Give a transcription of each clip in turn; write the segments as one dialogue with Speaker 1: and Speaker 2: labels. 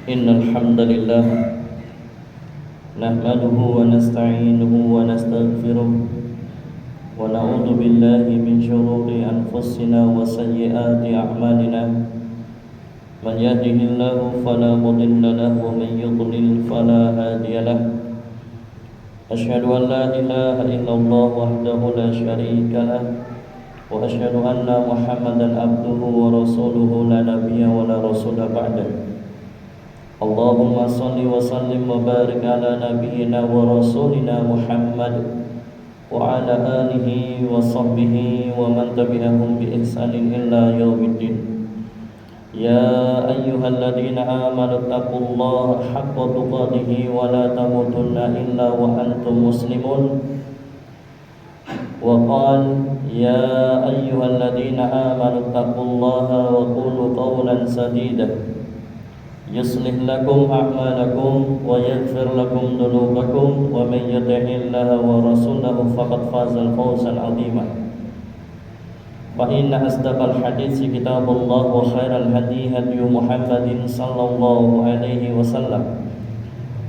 Speaker 1: إن الحمد لله نحمده ونستعينه ونستغفره ونعوذ بالله من شرور أنفسنا وسيئات أعمالنا من يهده الله فلا مضل له ومن يضلل فلا هادي له أشهد أن لا إله إلا الله وحده لا شريك له وأشهد أن محمدا عبده ورسوله لا نبي ولا رسول بعده اللهم صل وسلم وبارك على نبينا ورسولنا محمد وعلى آله وصحبه ومن تبعهم بإحسان إلى يوم الدين يا أيها الذين آمنوا اتقوا الله حق تقاته ولا تموتن إلا وأنتم مسلمون وقال يا أيها الذين آمنوا اتقوا الله وقولوا قولا سديدا يصلح لكم أعمالكم ويغفر لكم ذنوبكم ومن يطع الله ورسوله فقد فاز فوزا عظيما فإن أصدق الحديث كتاب الله وخير الهدي هدي محمد صلى الله عليه وسلم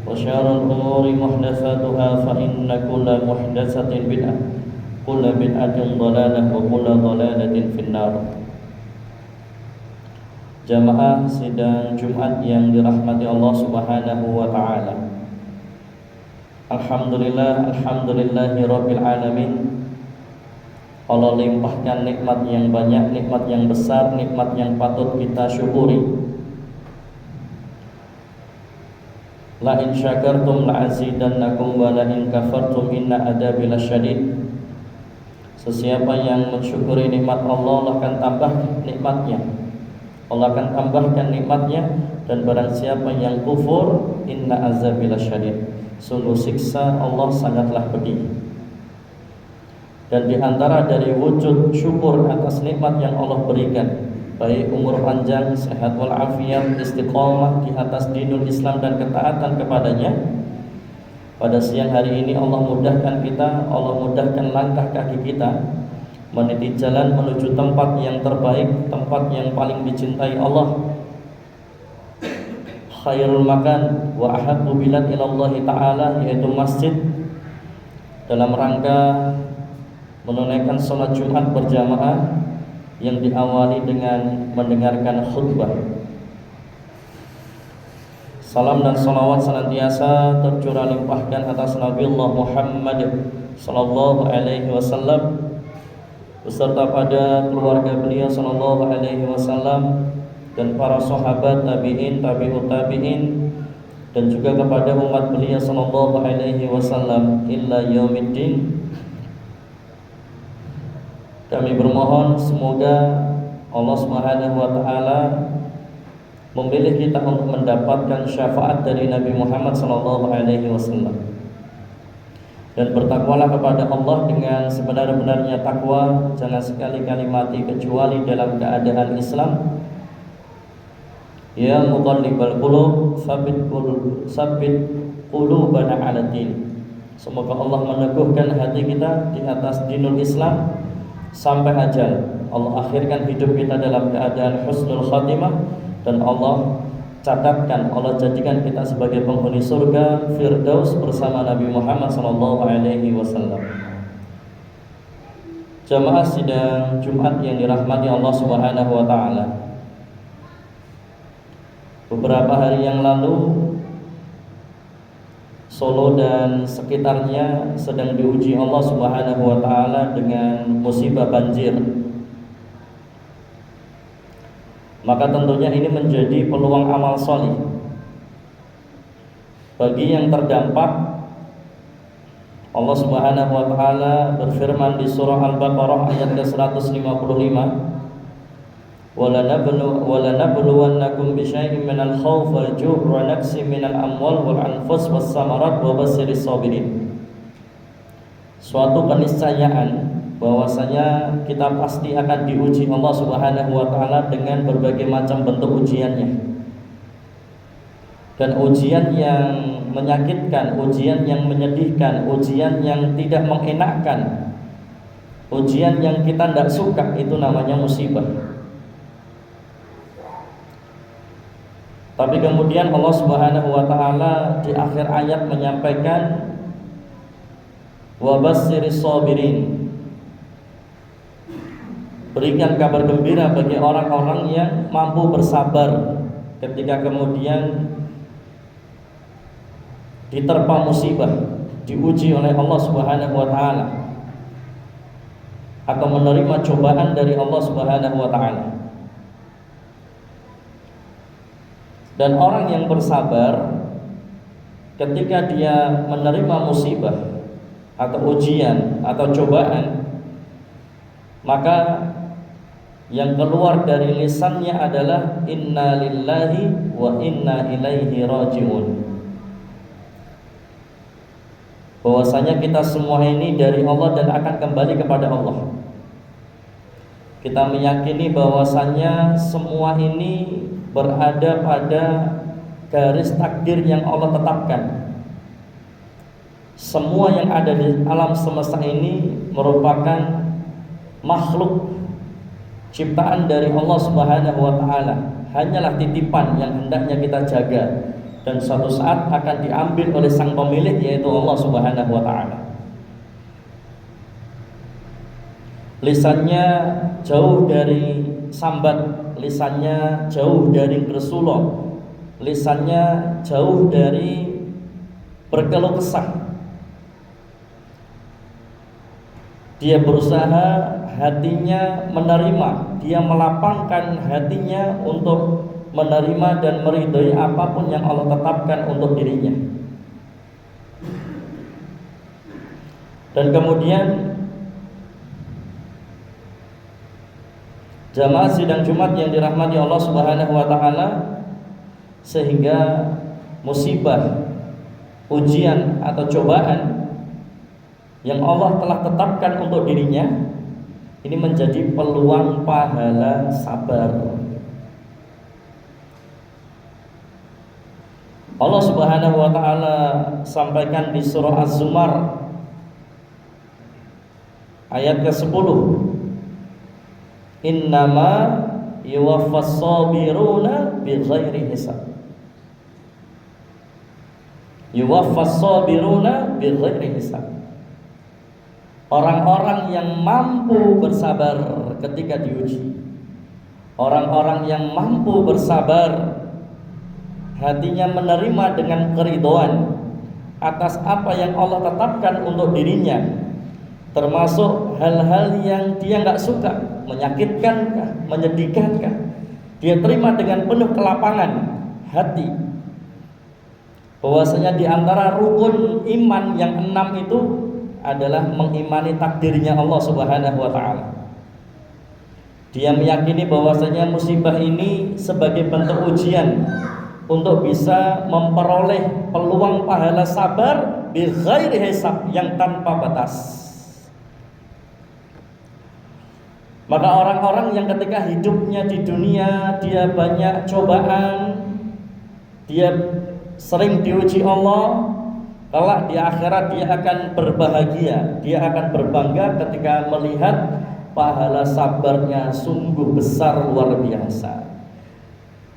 Speaker 1: وشر الأمور محدثاتها فإن كل محدثة بدعة كل بدعة ضلالة وكل ضلالة في النار. Jamaah sidang Jumat yang dirahmati Allah Subhanahu wa taala. Alhamdulillahi rabbil alamin. Allah limpahkan nikmat yang banyak, nikmat yang besar, nikmat yang patut kita syukuri. La in syakartum la azidannakum wa la in kafartum inna adzabi lasyadid. Sesiapa yang mensyukuri nikmat Allah, Allah akan tambah nikmatnya. Allah akan tambahkan nikmatnya, dan barang siapa yang kufur inna azabi lasyadid, sungguh siksa Allah sangatlah pedih. Dan di antara dari wujud syukur atas nikmat yang Allah berikan, baik umur panjang, sehat walafiat, istiqomah di atas dinul Islam dan ketaatan kepadanya, pada siang hari ini Allah mudahkan kita, Allah mudahkan langkah kaki kita meniti jalan menuju tempat yang terbaik, tempat yang paling dicintai Allah, khairul makan wa ahabbu bilad ilallahi ta'ala, yaitu masjid, dalam rangka menunaikan sholat Jumat berjamaah yang diawali dengan mendengarkan khutbah. Salam dan salawat senantiasa tercurah limpahkan atas Nabiullah Muhammad sallallahu alaihi wasallam beserta pada keluarga beliau sallallahu alaihi wasallam dan para sahabat, tabi'in, tabi'ut tabi'in, dan juga kepada umat beliau sallallahu alaihi wasallam illa yaumiddin. Kami bermohon semoga Allah Subhanahu wa taala memilih kita untuk mendapatkan syafaat dari Nabi Muhammad sallallahu alaihi wasallam. Dan bertakwalah kepada Allah dengan sebenar-benarnya takwa, jangan sekali-kali mati kecuali dalam keadaan Islam. Ya muqallibal qulub tsabbit qulubana 'ala din. Semoga Allah meneguhkan hati kita di atas dinul Islam sampai ajal. Allah akhirkan hidup kita dalam keadaan husnul khatimah, dan Allah catatkan, Allah jadikan kita sebagai penghuni surga Firdaus bersama Nabi Muhammad sallallahu alaihi wasallam. Jamaah sidang Jumat yang dirahmati Allah Subhanahu wa taala. Beberapa hari yang lalu Solo dan sekitarnya sedang diuji Allah Subhanahu wa taala dengan musibah banjir. Maka tentunya ini menjadi peluang amal solih bagi yang terdampak. Allah Subhanahu wa taala berfirman di surah Al-Baqarah ayat ke-155, "Walanabluwannakum bisyai'in minal khawfi wal ju'i wa naqsin minal amwal wal anfus was samarat wa basyiris sabirin." Suatu keniscayaan bahwasanya kita pasti akan diuji Allah Subhanahu wa taala dengan berbagai macam bentuk ujiannya. Dan ujian yang menyakitkan, ujian yang menyedihkan, ujian yang tidak mengenakkan, ujian yang kita tidak suka, itu namanya musibah. Tapi kemudian Allah Subhanahu wa taala di akhir ayat menyampaikan wa bassiris sabirin. Berikan kabar gembira bagi orang-orang yang mampu bersabar ketika kemudian diterpa musibah, diuji oleh Allah Subhanahu wa taala atau menerima cobaan dari Allah Subhanahu wa taala. Dan orang yang bersabar ketika dia menerima musibah atau ujian atau cobaan, maka yang keluar dari lisannya adalah inna lillahi wa inna ilaihi raji'un. Bahwasanya kita semua ini dari Allah dan akan kembali kepada Allah. Kita meyakini bahwasanya semua ini berada pada garis takdir yang Allah tetapkan. Semua yang ada di alam semesta ini merupakan makhluk ciptaan dari Allah Subhanahu wa taala, hanyalah titipan yang hendaknya kita jaga dan suatu saat akan diambil oleh sang pemilik, yaitu Allah Subhanahu wa taala. Lisannya jauh dari sambat, lisannya jauh dari gresula, lisannya jauh dari berkeluh kesah. Dia berusaha hatinya menerima, dia melapangkan hatinya untuk menerima dan meridhai apapun yang Allah tetapkan untuk dirinya. Dan kemudian jamaah sidang Jumat yang dirahmati Allah Subhanahu wa taala, sehingga musibah, ujian atau cobaan yang Allah telah tetapkan untuk dirinya ini menjadi peluang pahala sabar. Allah Subhanahu wa taala sampaikan di surah Az-Zumar ayat ke-10, innama yuwaffas sabiruna bighairi hisab. Yuwaffas sabiruna bighairi hisab. Orang-orang yang mampu bersabar ketika diuji, orang-orang yang mampu bersabar, hatinya menerima dengan keridhaan atas apa yang Allah tetapkan untuk dirinya, termasuk hal-hal yang dia nggak suka, menyakitkankah, menyedihkankah, dia terima dengan penuh kelapangan hati. Bahwasanya di antara rukun iman yang 6 itu adalah mengimani takdirnya Allah Subhanahu wa taala. Dia meyakini bahwasanya musibah ini sebagai bentuk ujian untuk bisa memperoleh peluang pahala sabar bi ghairi hisab, yang tanpa batas. Maka orang-orang yang ketika hidupnya di dunia dia banyak cobaan, dia sering diuji Allah, kelak di akhirat dia akan berbahagia, dia akan berbangga ketika melihat pahala sabarnya sungguh besar, luar biasa.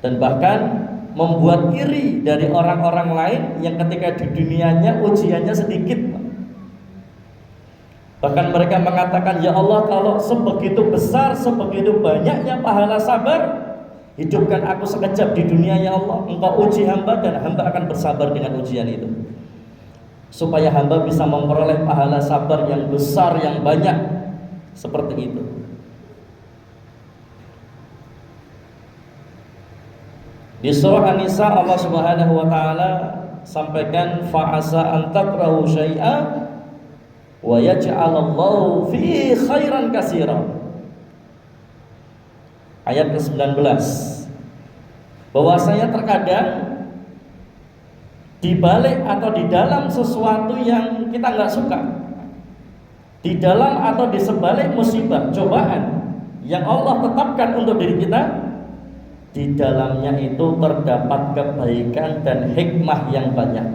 Speaker 1: Dan bahkan membuat iri dari orang-orang lain yang ketika di dunianya ujiannya sedikit. Bahkan mereka mengatakan, ya Allah, kalau sebegitu besar, sebegitu banyaknya pahala sabar, hidupkan aku sekejap di dunia ya Allah. Engkau uji hamba dan hamba akan bersabar dengan ujian itu, supaya hamba bisa memperoleh pahala sabar yang besar, yang banyak. Seperti itu. Di surah An-Nisa Allah Subhanahu wa taala sampaikan fa'asa an takrahu syai'a wa yaj'alallahu fi khairan katsira. Ayat ke-19. Bahwasanya terkadang di balik atau di dalam sesuatu yang kita nggak suka, di dalam atau di sebalik musibah, cobaan yang Allah tetapkan untuk diri kita, di dalamnya itu terdapat kebaikan dan hikmah yang banyak.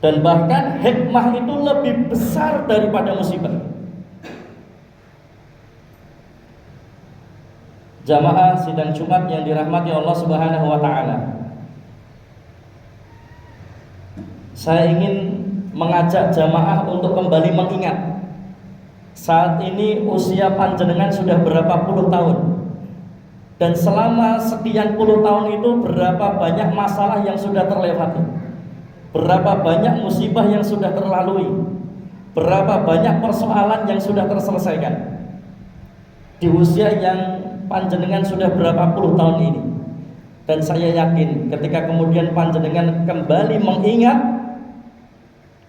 Speaker 1: Dan bahkan hikmah itu lebih besar daripada musibah. Jamaah sidang Jumat yang dirahmati Allah Subhanahu wa taala. Saya ingin mengajak jamaah untuk kembali mengingat saat ini usia panjenengan sudah berapa puluh tahun, dan selama sekian puluh tahun itu berapa banyak masalah yang sudah terlewati, berapa banyak musibah yang sudah terlalui, berapa banyak persoalan yang sudah terselesaikan di usia yang panjenengan sudah berapa puluh tahun ini. Dan saya yakin ketika kemudian panjenengan kembali mengingat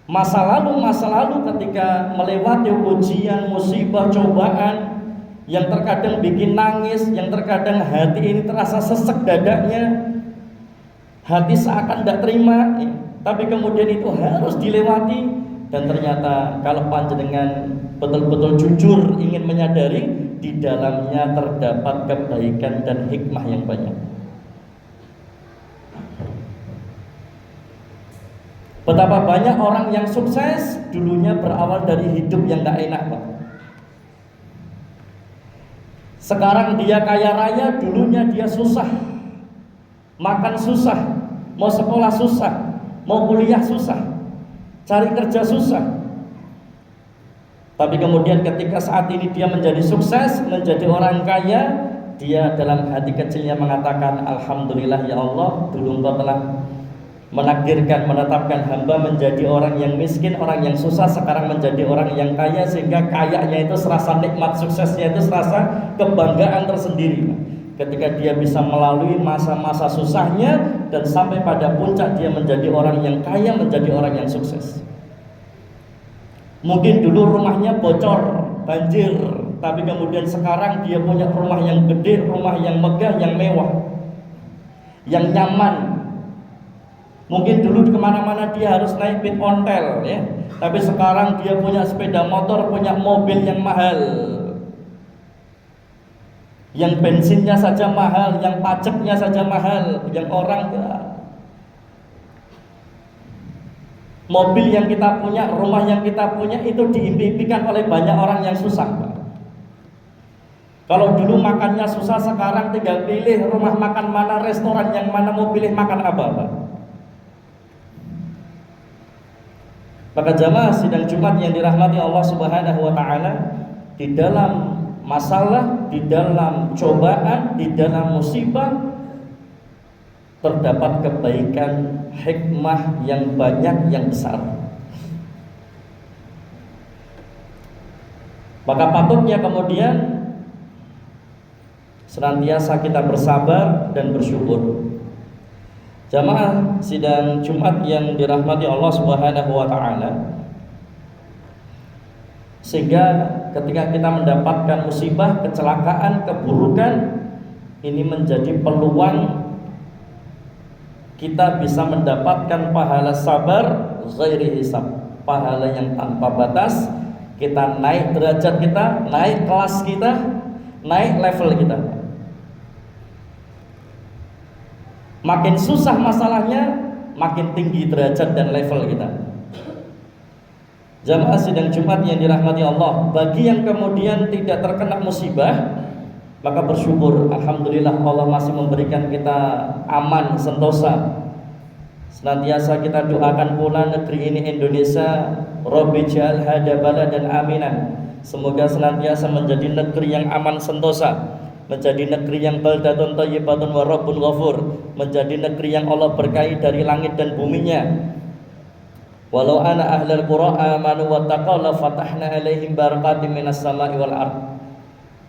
Speaker 1: masa lalu ketika melewati ujian, musibah, cobaan yang terkadang bikin nangis, yang terkadang hati ini terasa sesek dadanya, hati seakan tidak terima, tapi kemudian itu harus dilewati. Dan ternyata kalau panjenengan betul-betul jujur ingin menyadari, di dalamnya terdapat kebaikan dan hikmah yang banyak. Betapa banyak orang yang sukses dulunya berawal dari hidup yang gak enak, Pak. Sekarang dia kaya raya, dulunya dia susah, makan susah, mau sekolah susah, mau kuliah susah, cari kerja susah. Tapi kemudian ketika saat ini dia menjadi sukses, menjadi orang kaya, dia dalam hati kecilnya mengatakan, alhamdulillah ya Allah, dulu Engkau telah menakdirkan, menetapkan hamba menjadi orang yang miskin, orang yang susah, sekarang menjadi orang yang kaya, sehingga kayanya itu serasa nikmat, suksesnya itu serasa kebanggaan tersendiri ketika dia bisa melalui masa-masa susahnya dan sampai pada puncak dia menjadi orang yang kaya, menjadi orang yang sukses. Mungkin dulu rumahnya bocor, banjir, tapi kemudian sekarang dia punya rumah yang gede, rumah yang megah, yang mewah, yang nyaman. Mungkin dulu kemana-mana dia harus naik bis ontel, ya, tapi sekarang dia punya sepeda motor, punya mobil yang mahal, yang bensinnya saja mahal, yang pajaknya saja mahal, yang orang mobil yang kita punya, rumah yang kita punya itu diimpikan oleh banyak orang yang susah, Pak. Kalau dulu makannya susah, sekarang tinggal pilih rumah makan mana, restoran yang mana, mau pilih makan apa, Pak. Maka jamaah sidang Jumat yang dirahmati Allah Subhanahu wa taala, di dalam masalah, di dalam cobaan, di dalam musibah terdapat kebaikan, hikmah yang banyak, yang besar. Maka patutnya kemudian senantiasa kita bersabar dan bersyukur. Jamaah sidang Jumat yang dirahmati Allah Subhanahu wa taala, sehingga ketika kita mendapatkan musibah, kecelakaan, keburukan, ini menjadi peluang kita bisa mendapatkan pahala sabar ghairi hisab, pahala yang tanpa batas. Kita naik derajat kita, naik kelas kita, naik level kita. Makin susah masalahnya, makin tinggi derajat dan level kita. Jamaah sidang Jumat yang dirahmati Allah, bagi yang kemudian tidak terkena musibah, maka bersyukur, alhamdulillah Allah masih memberikan kita aman, sentosa. Senantiasa kita doakan pula negeri ini Indonesia, Rabbi ja'al hada baladan aminan. Semoga senantiasa menjadi negeri yang aman, sentosa, menjadi negeri yang baldatun thayyibatun wa rabbun ghafur, menjadi negeri yang Allah berkahi dari langit dan buminya. Walau ana ahlal qura amanu wattaqaw la fatahna alaihim barakatim minas sama'i wal ardh.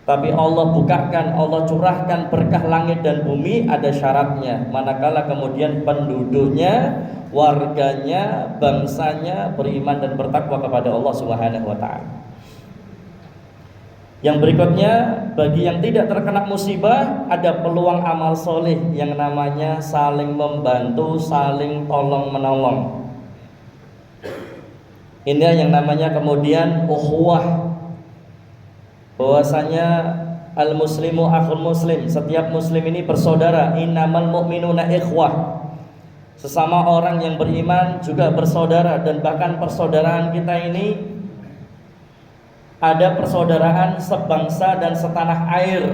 Speaker 1: Tapi Allah bukakan, Allah curahkan berkah langit dan bumi, ada syaratnya. Manakala kemudian penduduknya, warganya, bangsanya beriman dan bertakwa kepada Allah Subhanahu wa taala. Yang berikutnya, bagi yang tidak terkena musibah, ada peluang amal soleh yang namanya saling membantu, saling tolong menolong. Ini yang namanya kemudian ukhuwah. Bahwasanya al-muslimu akhul muslim, setiap muslim ini bersaudara. Innamal mu'minuna ikhwah, sesama orang yang beriman juga bersaudara. Dan bahkan persaudaraan kita ini ada persaudaraan sebangsa dan setanah air.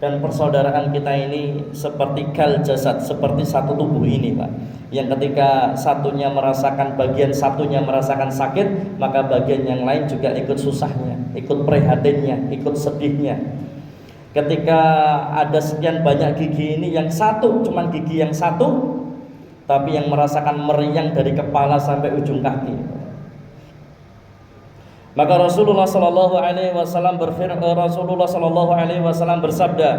Speaker 1: dan persaudaraan kita ini seperti kal jasad, seperti satu tubuh ini, Pak. Yang ketika satunya merasakan, bagian satunya merasakan sakit, maka bagian yang lain juga ikut susahnya, ikut prihatinnya, ikut sedihnya. Ketika ada sekian banyak gigi ini, yang satu cuman gigi yang satu, tapi yang merasakan meriang dari kepala sampai ujung kaki. Maka Rasulullah Shallallahu Alaihi Wasallam bersabda,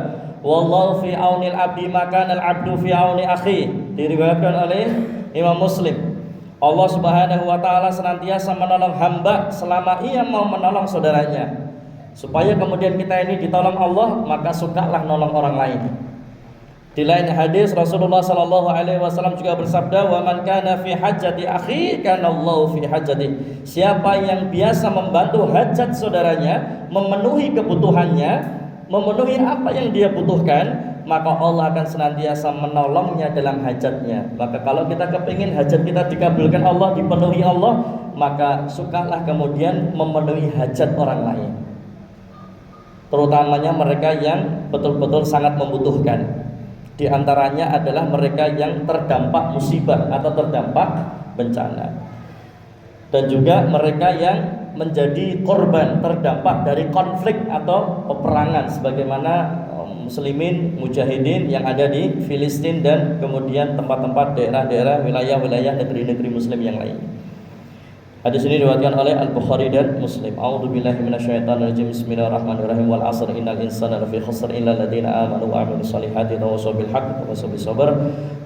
Speaker 1: "Wallahu fi aunil abdi maka al abdu fi auni akhi." Diriwayatkan oleh Imam Muslim. Allah Subhanahu Wa Taala senantiasa menolong hamba selama ia mau menolong saudaranya. Supaya kemudian kita ini ditolong Allah, maka sukalah nolong orang lain. Di lain hadis Rasulullah Shallallahu Alaihi Wasallam juga bersabda, "Wa man kana fi hajati akhi, kana Allahu fi hajati." Siapa yang biasa membantu hajat saudaranya, memenuhi kebutuhannya, memenuhi apa yang dia butuhkan, maka Allah akan senantiasa menolongnya dalam hajatnya. Maka kalau kita kepingin hajat kita dikabulkan Allah, dipenuhi Allah, maka sukalah kemudian memenuhi hajat orang lain, terutamanya mereka yang betul-betul sangat membutuhkan. Di antaranya adalah mereka yang terdampak musibah atau terdampak bencana, dan juga mereka yang menjadi korban terdampak dari konflik atau peperangan, sebagaimana muslimin mujahidin yang ada di Filistin dan kemudian tempat-tempat daerah-daerah, wilayah-wilayah negeri-negeri muslim yang lain. Hadis ini diriwayatkan oleh Al-Bukhari dan Muslim. A'udzubillahi minasyaitonirrajim. Bismillahirrahmanirrahim. Wal 'asr innal insana lafi khusr illa alladziina aamanu wa 'amilus shalihati wa tawassaw bil haqqi wa tawassaw bis sabr.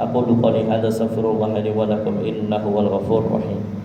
Speaker 1: Aqulu qouli hadza astaghfirullah li wa lakum innahu wal ghafurur rahim.